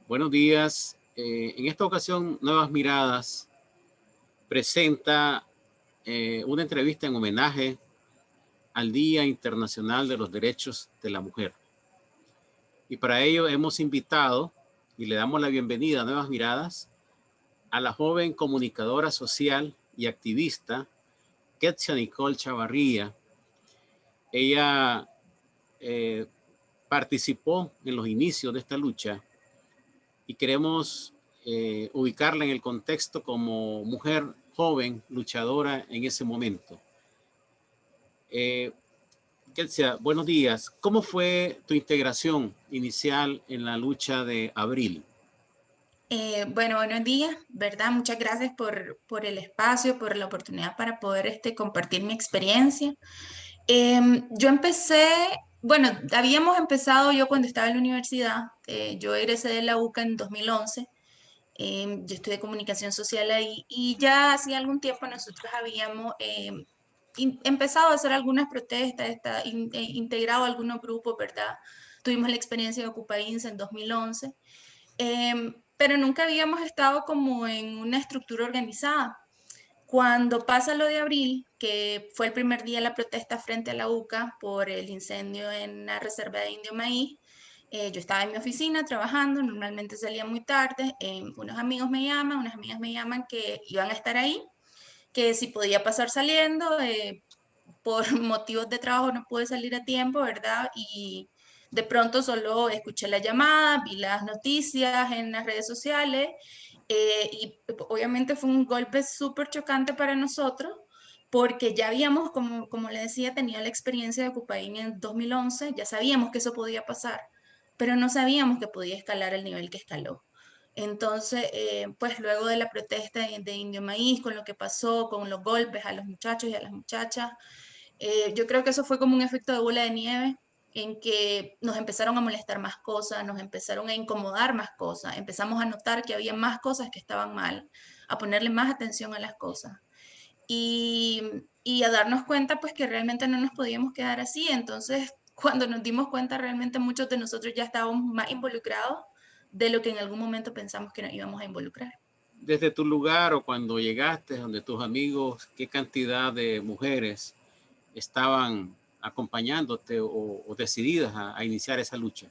Buenos días. En esta ocasión, Nuevas Miradas presenta una entrevista en homenaje al Día Internacional de los Derechos de la Mujer. Y para ello hemos invitado y le damos la bienvenida a Nuevas Miradas a la joven comunicadora social y activista Ketsia Nicole Chavarría. Ella participó en los inicios de esta lucha y queremos ubicarla en el contexto como mujer joven, luchadora en ese momento. Ketsia, buenos días. ¿Cómo fue tu integración inicial en la lucha de abril? Bueno, buenos días, ¿verdad? Muchas gracias por el espacio, por la oportunidad para poder compartir mi experiencia. Yo empecé, bueno, habíamos empezado yo cuando estaba en la universidad. Yo egresé de la UCA en 2011. Yo estudié comunicación social ahí y ya hacía algún tiempo nosotros habíamos empezado a hacer algunas protestas, integrado a algunos grupos, ¿verdad? Tuvimos la experiencia de Ocupaínsa en 2011. Pero nunca habíamos estado como en una estructura organizada. Cuando pasa lo de abril, que fue el primer día de la protesta frente a la UCA por el incendio en la reserva de Indio Maíz, yo estaba en mi oficina trabajando, normalmente salía muy tarde, unos amigos me llaman, unas amigas me llaman que iban a estar ahí, que si podía pasar saliendo, por motivos de trabajo no pude salir a tiempo, ¿verdad? Y de pronto solo escuché la llamada, vi las noticias en las redes sociales y obviamente fue un golpe súper chocante para nosotros porque ya habíamos, como le decía, tenido la experiencia de Ocupaín en 2011, ya sabíamos que eso podía pasar, pero no sabíamos que podía escalar el nivel que escaló. Entonces, pues luego de la protesta de Indio Maíz, con lo que pasó, con los golpes a los muchachos y a las muchachas, yo creo que eso fue como un efecto de bola de nieve en que nos empezaron a molestar más cosas, nos empezaron a incomodar más cosas, empezamos a notar que había más cosas que estaban mal, a ponerle más atención a las cosas y, y a darnos cuenta pues que realmente no nos podíamos quedar así. Entonces, cuando nos dimos cuenta, realmente muchos de nosotros ya estábamos más involucrados de lo que en algún momento pensamos que nos íbamos a involucrar. Desde tu lugar o cuando llegaste, donde tus amigos, ¿qué cantidad de mujeres estaban acompañándote o decididas a iniciar esa lucha?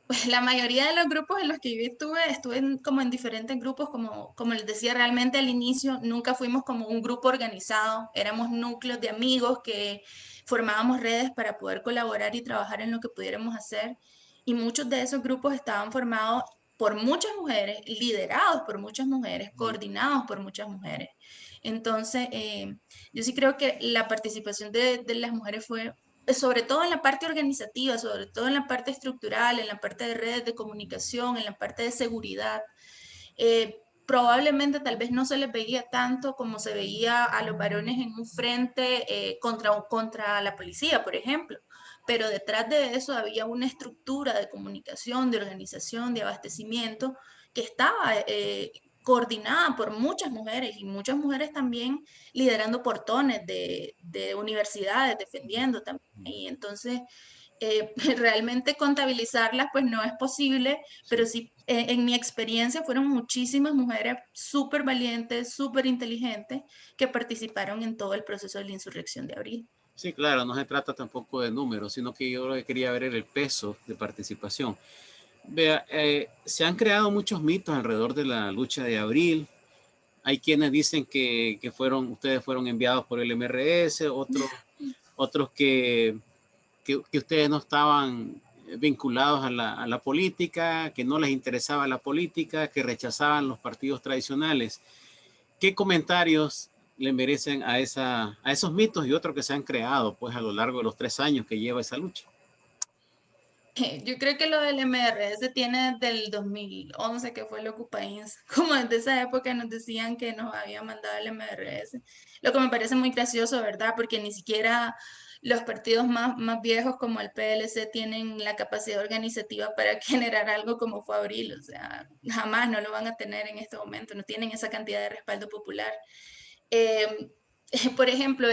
Pues la mayoría de los grupos en los que yo estuve como en diferentes grupos, como les decía, realmente al inicio nunca fuimos como un grupo organizado, éramos núcleos de amigos que formábamos redes para poder colaborar y trabajar en lo que pudiéramos hacer. Y muchos de esos grupos estaban formados por muchas mujeres, liderados por muchas mujeres, coordinados por muchas mujeres. Entonces, yo sí creo que la participación de las mujeres fue sobre todo en la parte organizativa, sobre todo en la parte estructural, en la parte de redes de comunicación, en la parte de seguridad. Probablemente tal vez no se les veía tanto como se veía a los varones en un frente contra la policía, por ejemplo. Pero detrás de eso había una estructura de comunicación, de organización, de abastecimiento que estaba coordinada por muchas mujeres y muchas mujeres también liderando portones de universidades, defendiendo también. Y entonces, realmente contabilizarlas pues no es posible, pero Sí. sí, en mi experiencia fueron muchísimas mujeres súper valientes, súper inteligentes que participaron en todo el proceso de la insurrección de abril. Sí, claro, no se trata tampoco de números, sino que yo lo que quería ver era el peso de participación. Vea, se han creado muchos mitos alrededor de la lucha de abril. Hay quienes dicen que ustedes fueron enviados por el MRS, otros que ustedes no estaban vinculados a la política, que no les interesaba la política, que rechazaban los partidos tradicionales. ¿Qué comentarios le merecen a esos mitos y otros que se han creado pues, a lo largo de los 3 años que lleva esa lucha? Yo creo que lo del MRS tiene desde el 2011, que fue el Ocupains, como desde esa época nos decían que nos había mandado el MRS, lo que me parece muy gracioso, ¿verdad? Porque ni siquiera los partidos más viejos como el PLC tienen la capacidad organizativa para generar algo como fue Abril, o sea, jamás no lo van a tener en este momento, no tienen esa cantidad de respaldo popular. Eh, por ejemplo,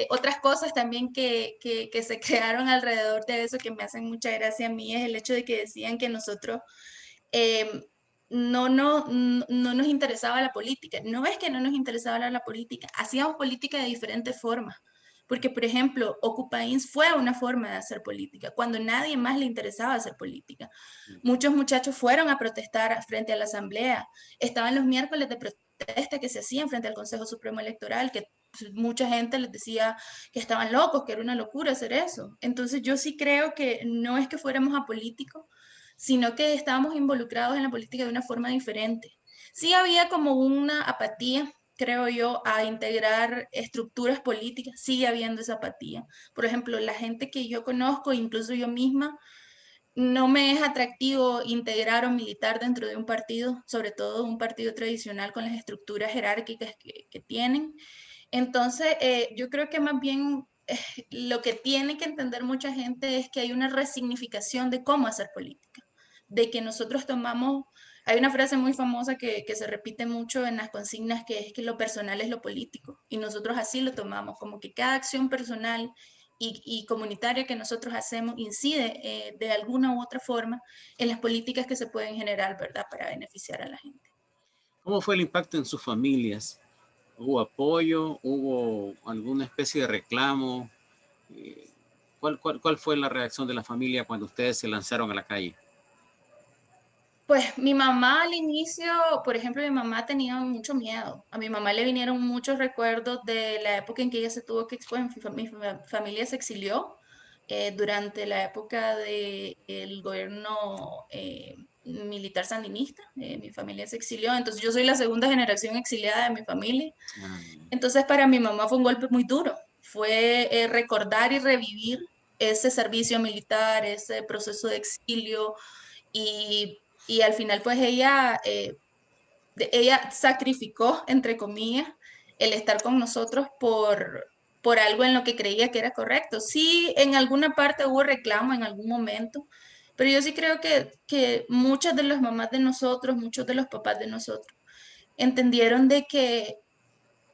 otras cosas también que se crearon alrededor de eso que me hacen mucha gracia a mí es el hecho de que decían que nosotros eh, no nos interesaba la política. No es que no nos interesaba la política, hacíamos política de diferentes formas. Porque, por ejemplo, Ocupains fue una forma de hacer política, cuando nadie más le interesaba hacer política. Muchos muchachos fueron a protestar frente a la asamblea. Estaban los miércoles de protesta que se hacían frente al Consejo Supremo Electoral, que mucha gente les decía que estaban locos, que era una locura hacer eso. Entonces yo sí creo que no es que fuéramos apolíticos, sino que estábamos involucrados en la política de una forma diferente. Sí había como una apatía, creo yo, a integrar estructuras políticas, sigue habiendo esa apatía. Por ejemplo, la gente que yo conozco, incluso yo misma, no me es atractivo integrar o militar dentro de un partido, sobre todo un partido tradicional con las estructuras jerárquicas que tienen. Entonces, yo creo que más bien lo que tiene que entender mucha gente es que hay una resignificación de cómo hacer política, de que nosotros tomamos, hay una frase muy famosa que se repite mucho en las consignas, que es que lo personal es lo político, y nosotros así lo tomamos, como que cada acción personal y comunitaria que nosotros hacemos incide de alguna u otra forma en las políticas que se pueden generar, ¿verdad?, para beneficiar a la gente. ¿Cómo fue el impacto en sus familias? ¿Hubo apoyo? ¿Hubo alguna especie de reclamo? Eh, ¿Cuál fue la reacción de la familia cuando ustedes se lanzaron a la calle? Pues mi mamá al inicio, por ejemplo, mi mamá tenía mucho miedo. A mi mamá le vinieron muchos recuerdos de la época en que ella se tuvo que exponer. Mi familia se exilió durante la época del gobierno militar sandinista. Mi familia se exilió, entonces yo soy la segunda generación exiliada de mi familia. Ah, Entonces para mi mamá fue un golpe muy duro. Fue recordar y revivir ese servicio militar, ese proceso de exilio y al final pues ella sacrificó, entre comillas, el estar con nosotros por algo en lo que creía que era correcto. Sí, en alguna parte hubo reclamo en algún momento, pero yo sí creo que muchas de las mamás de nosotros, muchos de los papás de nosotros, entendieron de que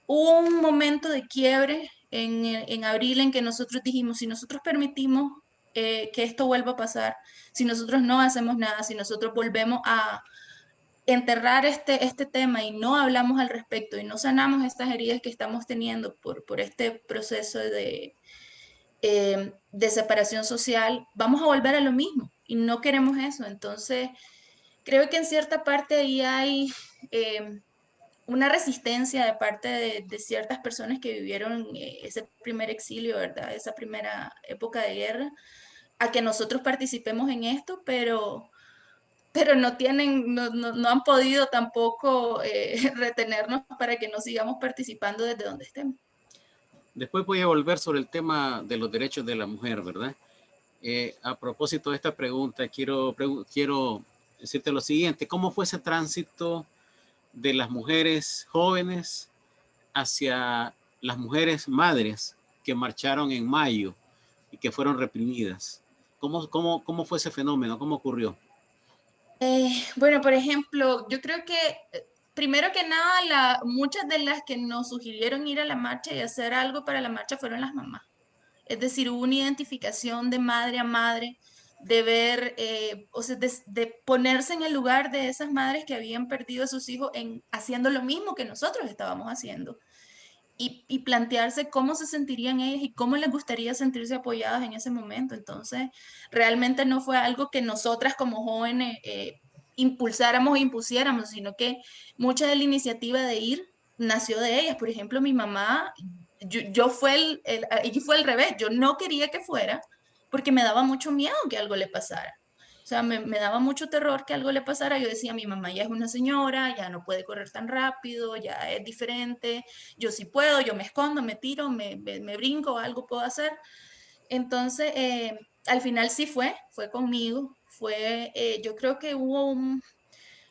hubo un momento de quiebre en abril en que nosotros dijimos, si nosotros permitimos que esto vuelva a pasar, si nosotros no hacemos nada, si nosotros volvemos a enterrar este tema y no hablamos al respecto y no sanamos estas heridas que estamos teniendo por este proceso de separación social, vamos a volver a lo mismo y no queremos eso. Entonces, creo que en cierta parte ahí hay una resistencia de parte de ciertas personas que vivieron ese primer exilio, ¿verdad? Esa primera época de guerra, a que nosotros participemos en esto, pero no han podido tampoco retenernos para que no sigamos participando desde donde estemos. después voy a volver sobre el tema de los derechos de la mujer, ¿verdad? A propósito de esta pregunta, quiero decirte lo siguiente. ¿Cómo fue ese tránsito de las mujeres jóvenes hacia las mujeres madres que marcharon en mayo y que fueron reprimidas? ¿Cómo fue ese fenómeno? ¿Cómo ocurrió? Bueno, por ejemplo, yo creo que primero que nada, muchas de las que nos sugirieron ir a la marcha y hacer algo para la marcha fueron las mamás. Es decir, hubo una identificación de madre a madre, de ver, o sea, de ponerse en el lugar de esas madres que habían perdido a sus hijos haciendo lo mismo que nosotros estábamos haciendo. Y plantearse cómo se sentirían ellas y cómo les gustaría sentirse apoyadas en ese momento. Entonces, realmente no fue algo que nosotras como jóvenes impulsáramos o impusiéramos, sino que mucha de la iniciativa de ir nació de ellas. Por ejemplo, mi mamá, yo fue ella fue al revés, yo no quería que fuera porque me daba mucho miedo que algo le pasara. O sea, me daba mucho terror que algo le pasara. Yo decía, mi mamá ya es una señora, ya no puede correr tan rápido, ya es diferente. Yo sí puedo, yo me escondo, me tiro, me brinco, algo puedo hacer. Entonces, al final sí fue conmigo. Yo creo que hubo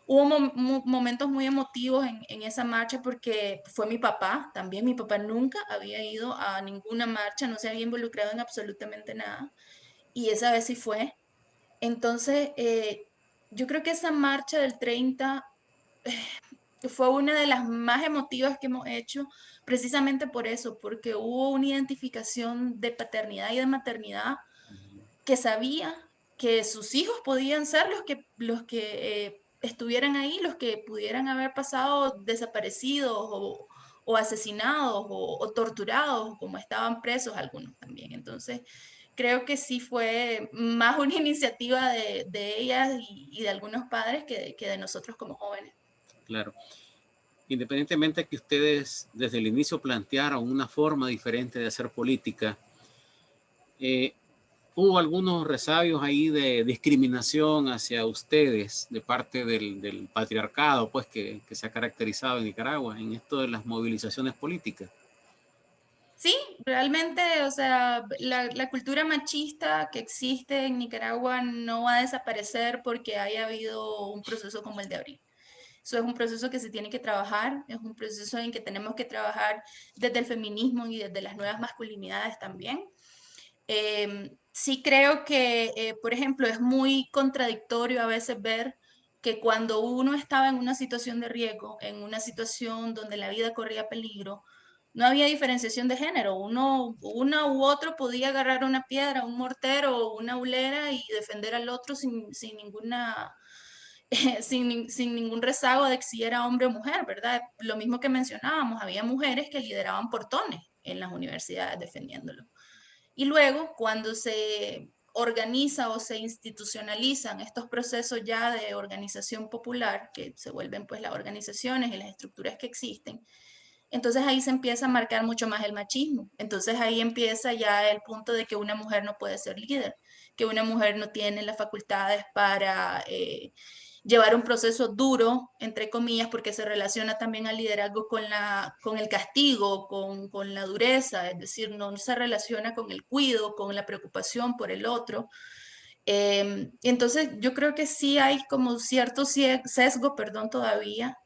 momentos muy emotivos en esa marcha porque fue mi papá, también mi papá nunca había ido a ninguna marcha, no se había involucrado en absolutamente nada. Y esa vez sí fue. Entonces, yo creo que esa marcha del 30 fue una de las más emotivas que hemos hecho, precisamente por eso, porque hubo una identificación de paternidad y de maternidad que sabía que sus hijos podían ser los que estuvieran ahí, los que pudieran haber pasado desaparecidos o asesinados o torturados, como estaban presos algunos también. Entonces, creo que sí fue más una iniciativa de ellas y de algunos padres que de nosotros como jóvenes. Claro. Independientemente de que ustedes desde el inicio plantearon una forma diferente de hacer política, eh, hubo algunos resabios ahí de discriminación hacia ustedes de parte del patriarcado, pues que se ha caracterizado en Nicaragua en esto de las movilizaciones políticas. Sí, realmente, o sea, la cultura machista que existe en Nicaragua no va a desaparecer porque haya habido un proceso como el de abril. Eso es un proceso que se tiene que trabajar, es un proceso en que tenemos que trabajar desde el feminismo y desde las nuevas masculinidades también. Sí creo que, por ejemplo, es muy contradictorio a veces ver que cuando uno estaba en una situación de riesgo, en una situación donde la vida corría peligro, no había diferenciación de género. Uno u otro podía agarrar una piedra, un mortero o una ulera y defender al otro sin ninguna, sin ningún rezago de que si era hombre o mujer, ¿verdad? Lo mismo que mencionábamos, había mujeres que lideraban portones en las universidades defendiéndolo. Y luego, cuando se organiza o se institucionalizan estos procesos ya de organización popular, que se vuelven pues las organizaciones y las estructuras que existen, entonces ahí se empieza a marcar mucho más el machismo. Entonces ahí empieza ya el punto de que una mujer no puede ser líder, que una mujer no tiene las facultades para llevar un proceso duro, entre comillas, porque se relaciona también al liderazgo con el castigo, con la dureza, es decir, no se relaciona con el cuidado, con la preocupación por el otro. Entonces yo creo que sí hay como cierto sesgo, perdón, todavía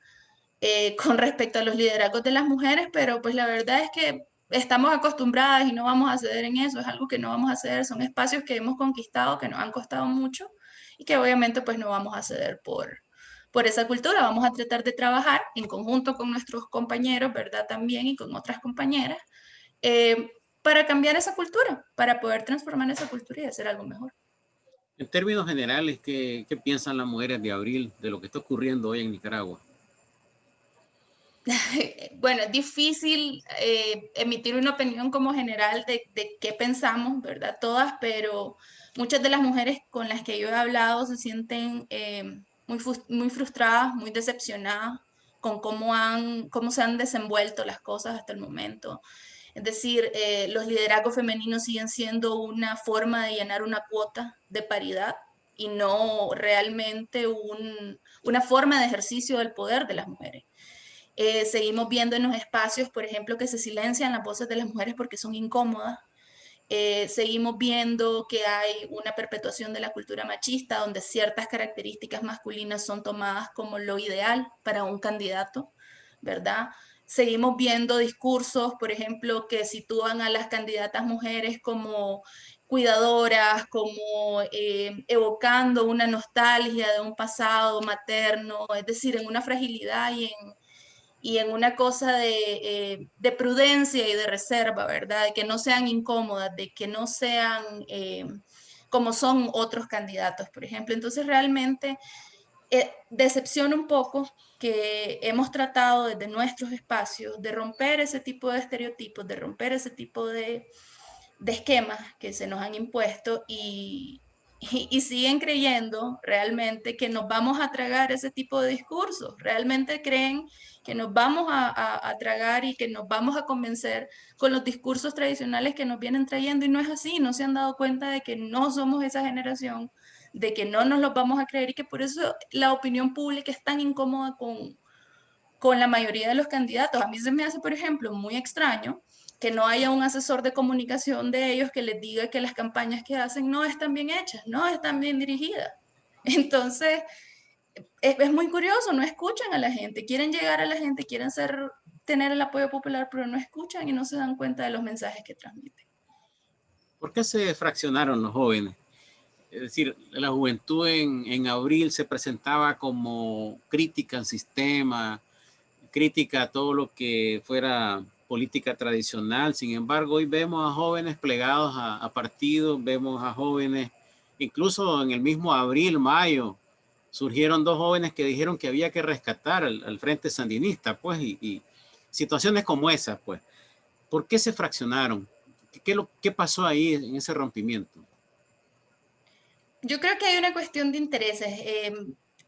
con respecto a los liderazgos de las mujeres, pero pues la verdad es que estamos acostumbradas y no vamos a ceder en eso, es algo que no vamos a ceder, son espacios que hemos conquistado, que nos han costado mucho y que obviamente pues no vamos a ceder por esa cultura, vamos a tratar de trabajar en conjunto con nuestros compañeros, ¿verdad? También y con otras compañeras, para cambiar esa cultura, para poder transformar esa cultura y hacer algo mejor. En términos generales, ¿qué piensan las mujeres de abril de lo que está ocurriendo hoy en Nicaragua? Bueno, es difícil emitir una opinión como general de qué pensamos, ¿verdad? Todas, pero muchas de las mujeres con las que yo he hablado se sienten muy frustradas, muy decepcionadas con cómo se han desenvuelto las cosas hasta el momento. Es decir, los liderazgos femeninos siguen siendo una forma de llenar una cuota de paridad y no realmente una forma de ejercicio del poder de las mujeres. Seguimos viendo en los espacios, por ejemplo, que se silencian las voces de las mujeres porque son incómodas. Seguimos viendo que hay una perpetuación de la cultura machista, donde ciertas características masculinas son tomadas como lo ideal para un candidato, ¿verdad? Seguimos viendo discursos, por ejemplo, que sitúan a las candidatas mujeres como cuidadoras, como evocando una nostalgia de un pasado materno, es decir, en una fragilidad y en una cosa de prudencia y de reserva, ¿verdad? De que no sean incómodas, de que no sean como son otros candidatos, por ejemplo. Entonces, realmente decepciona un poco que hemos tratado desde nuestros espacios de romper ese tipo de estereotipos, de romper ese tipo de esquemas que se nos han impuesto y siguen creyendo realmente que nos vamos a tragar ese tipo de discursos. Realmente creen que nos vamos a tragar y que nos vamos a convencer con los discursos tradicionales que nos vienen trayendo y no es así. No se han dado cuenta de que no somos esa generación, de que no nos los vamos a creer y que por eso la opinión pública es tan incómoda con la mayoría de los candidatos. A mí se me hace, por ejemplo, muy extraño que no haya un asesor de comunicación de ellos que les diga que las campañas que hacen no están bien hechas, no están bien dirigidas. Entonces, es muy curioso, no escuchan a la gente, quieren llegar a la gente, quieren tener el apoyo popular, pero no escuchan y no se dan cuenta de los mensajes que transmiten. ¿Por qué se fraccionaron los jóvenes? Es decir, la juventud en abril se presentaba como crítica al sistema, crítica a todo lo que fuera política tradicional. Sin embargo, hoy vemos a jóvenes plegados a partidos, vemos a jóvenes Incluso en el mismo abril, mayo, surgieron dos jóvenes que dijeron que había que rescatar al Frente Sandinista, pues, y situaciones como esas, pues. ¿Por qué se fraccionaron? ¿Qué pasó ahí en ese rompimiento? Yo creo que hay una cuestión de intereses.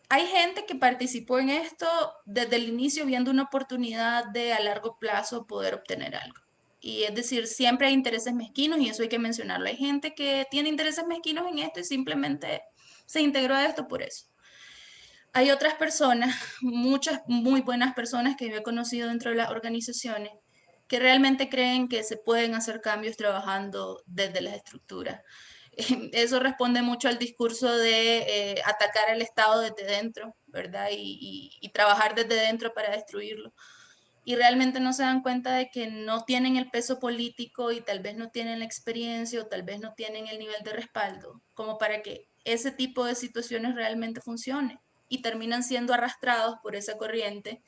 Hay gente que participó en esto desde el inicio viendo una oportunidad de a largo plazo poder obtener algo. Y es decir, siempre hay intereses mezquinos y eso hay que mencionarlo. Hay gente que tiene intereses mezquinos en esto y simplemente se integró a esto por eso. Hay otras personas, muchas muy buenas personas que yo he conocido dentro de las organizaciones, que realmente creen que se pueden hacer cambios trabajando desde las estructuras. Eso responde mucho al discurso de atacar al Estado desde dentro, ¿verdad? Y trabajar desde dentro para destruirlo. Y realmente no se dan cuenta de que no tienen el peso político y tal vez no tienen la experiencia o tal vez no tienen el nivel de respaldo como para que ese tipo de situaciones realmente funcione y terminan siendo arrastrados por esa corriente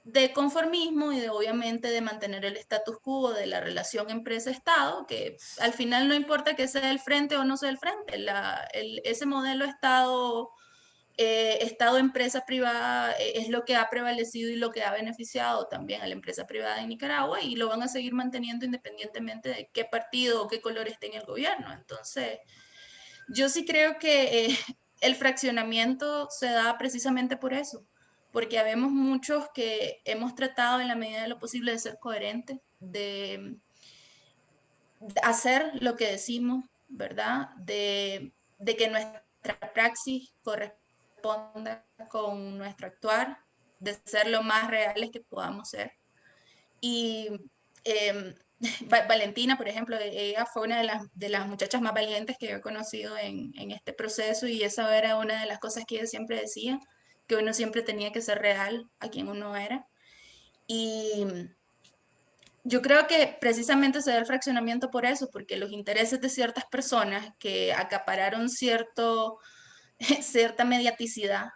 de conformismo y de obviamente de mantener el status quo de la relación empresa-estado, que al final no importa que sea el frente o no sea el frente, ese modelo Estado-empresa privada es lo que ha prevalecido y lo que ha beneficiado también a la empresa privada en Nicaragua y lo van a seguir manteniendo independientemente de qué partido o qué color esté en el gobierno. Entonces, yo sí creo que el fraccionamiento se da precisamente por eso, porque habemos muchos que hemos tratado en la medida de lo posible de ser coherentes, de hacer lo que decimos, ¿verdad? De que nuestra praxis corresponda con nuestro actuar, de ser lo más reales que podamos ser. Y eh, Valentina, por ejemplo, ella fue una de las muchachas más valientes que yo he conocido en este proceso y esa era una de las cosas que ella siempre decía, que uno siempre tenía que ser real a quien uno era. Y yo creo que precisamente se da el fraccionamiento por eso, porque los intereses de ciertas personas que acapararon cierta mediaticidad,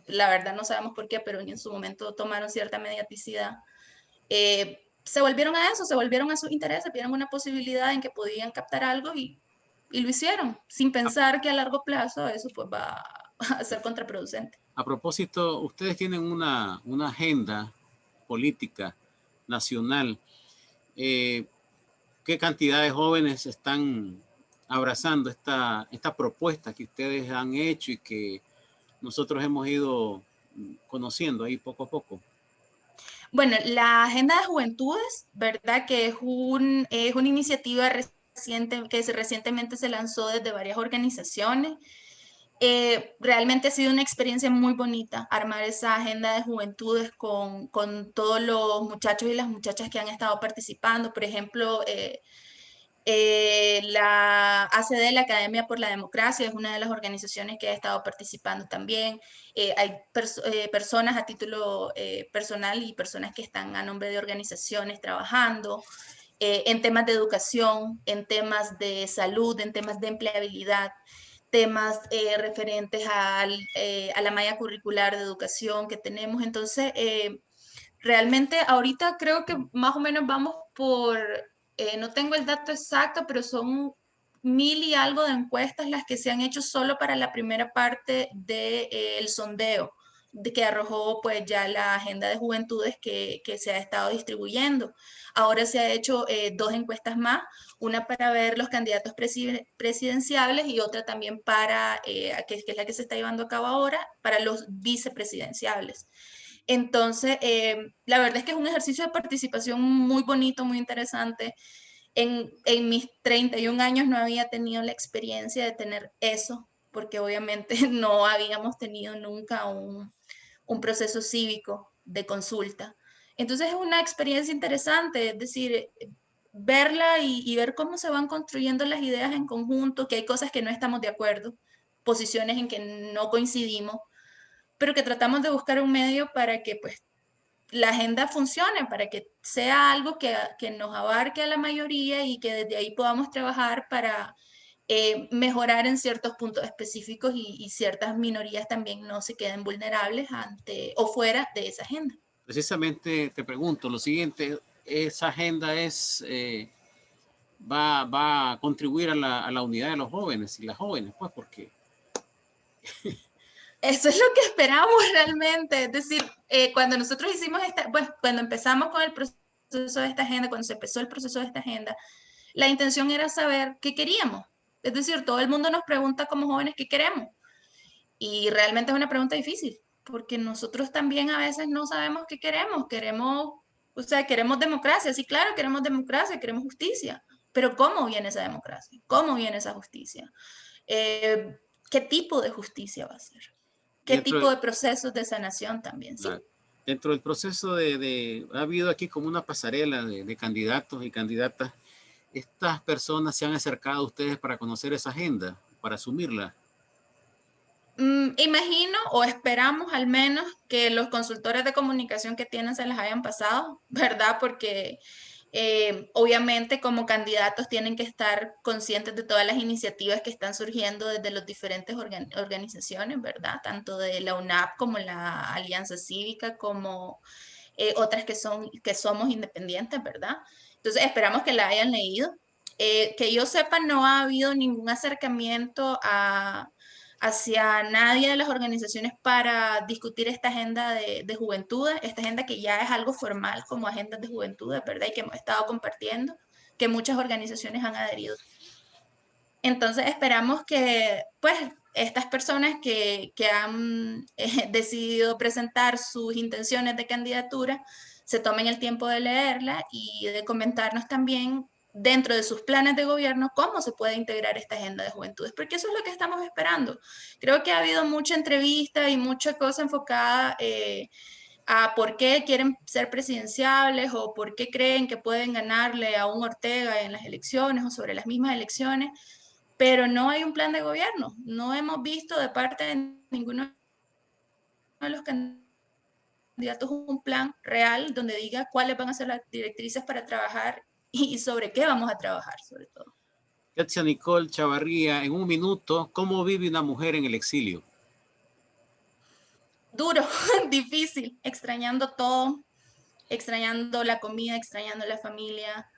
la verdad no sabemos por qué, pero en su momento tomaron cierta mediaticidad, se volvieron a eso, se volvieron a sus intereses, vieron una posibilidad en que podían captar algo y lo hicieron, sin pensar que a largo plazo eso pues va a ser contraproducente. A propósito, ustedes tienen una agenda política nacional. Eh, ¿Qué cantidad de jóvenes están abrazando esta propuesta que ustedes han hecho y que nosotros hemos ido conociendo ahí poco a poco? Bueno, la Agenda de Juventudes, ¿verdad? Que es una iniciativa reciente, recientemente se lanzó desde varias organizaciones. Realmente ha sido una experiencia muy bonita armar esa agenda de juventudes con todos los muchachos y las muchachas que han estado participando. Por ejemplo, la ACD, la Academia por la Democracia, es una de las organizaciones que ha estado participando también. Hay personas a título personal y personas que están a nombre de organizaciones trabajando en temas de educación, en temas de salud, en temas de empleabilidad, temas referentes a la malla curricular de educación que tenemos. Entonces, realmente ahorita creo que más o menos vamos no tengo el dato exacto, pero son 1000 y algo de encuestas las que se han hecho solo para la primera parte del sondeo de que arrojó pues ya la agenda de juventudes que se ha estado distribuyendo. Ahora se ha hecho dos encuestas más, una para ver los candidatos presidenciables y otra también que es la que se está llevando a cabo ahora, para los vicepresidenciables. Entonces, la verdad es que es un ejercicio de participación muy bonito, muy interesante. En mis 31 años no había tenido la experiencia de tener eso, porque obviamente no habíamos tenido nunca un proceso cívico de consulta. Entonces es una experiencia interesante, es decir, verla y ver cómo se van construyendo las ideas en conjunto, que hay cosas que no estamos de acuerdo, posiciones en que no coincidimos, pero que tratamos de buscar un medio para que pues la agenda funcione, para que sea algo que nos abarque a la mayoría y que desde ahí podamos trabajar para mejorar en ciertos puntos específicos y ciertas minorías también no se queden vulnerables ante o fuera de esa agenda. Precisamente te pregunto lo siguiente, esa agenda es va a contribuir a la unidad de los jóvenes y las jóvenes, pues porque... Eso es lo que esperamos realmente. Es decir, cuando nosotros hicimos cuando empezamos con el proceso de esta agenda, cuando se empezó el proceso de esta agenda, la intención era saber qué queríamos. Es decir, todo el mundo nos pregunta como jóvenes qué queremos. Y realmente es una pregunta difícil, porque nosotros también a veces no sabemos qué queremos. O sea, queremos democracia. Sí, claro, queremos democracia, queremos justicia. Pero ¿cómo viene esa democracia? ¿Cómo viene esa justicia? Eh, ¿Qué tipo de justicia va a ser? ¿Qué Dentro, tipo de procesos de sanación también? Sí. dentro del proceso ha habido aquí como una pasarela de candidatos y candidatas. ¿Estas personas se han acercado a ustedes para conocer esa agenda, para asumirla? Imagino o esperamos al menos que los consultores de comunicación que tienen se las hayan pasado, ¿verdad? Porque obviamente como candidatos tienen que estar conscientes de todas las iniciativas que están surgiendo desde las diferentes organizaciones, ¿verdad? Tanto de la UNAP como la Alianza Cívica, como otras que somos independientes, ¿verdad? Entonces esperamos que la hayan leído. Que yo sepa, no ha habido ningún acercamiento hacia nadie de las organizaciones para discutir esta agenda de juventud, esta agenda que ya es algo formal como agenda de juventud, ¿verdad? Y que hemos estado compartiendo, que muchas organizaciones han adherido. Entonces esperamos que, pues, estas personas que han decidido presentar sus intenciones de candidatura se tomen el tiempo de leerla y de comentarnos también dentro de sus planes de gobierno cómo se puede integrar esta agenda de juventudes, porque eso es lo que estamos esperando. Creo que ha habido mucha entrevista y mucha cosa enfocada a por qué quieren ser presidenciables o por qué creen que pueden ganarle a un Ortega en las elecciones o sobre las mismas elecciones, pero no hay un plan de gobierno. No hemos visto de parte de ninguno de los candidatos un plan real donde diga cuáles van a ser las directrices para trabajar y sobre qué vamos a trabajar, sobre todo. Ketsia Nicole Chavarría, en un minuto, ¿cómo vive una mujer en el exilio? Duro, difícil, extrañando todo, extrañando la comida, extrañando la familia.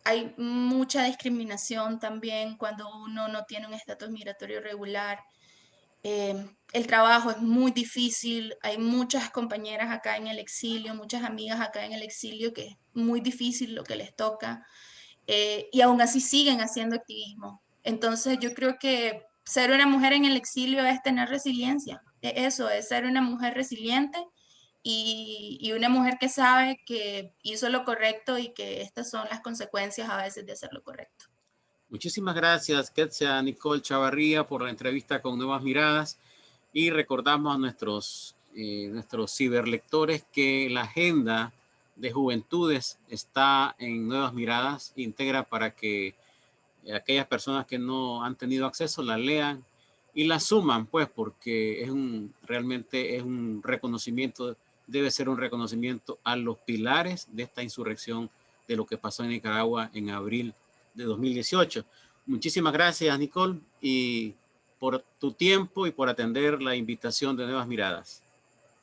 Hay mucha discriminación también cuando uno no tiene un estatus migratorio regular. El trabajo es muy difícil, hay muchas compañeras acá en el exilio, muchas amigas acá en el exilio que es muy difícil lo que les toca, y aún así siguen haciendo activismo. Entonces yo creo que ser una mujer en el exilio es tener resiliencia, eso es ser una mujer resiliente y una mujer que sabe que hizo lo correcto y que estas son las consecuencias a veces de hacer lo correcto. Muchísimas gracias, Ketsia Nicole Chavarría, por la entrevista con Nuevas Miradas. Y recordamos a nuestros ciberlectores que la agenda de juventudes está en Nuevas Miradas íntegra para que aquellas personas que no han tenido acceso la lean y la suman, pues, porque realmente es un reconocimiento, debe ser un reconocimiento a los pilares de esta insurrección de lo que pasó en Nicaragua en abril de 2018. Muchísimas gracias, Nicole, y por tu tiempo y por atender la invitación de Nuevas Miradas.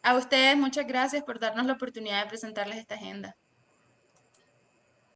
A ustedes muchas gracias por darnos la oportunidad de presentarles esta agenda.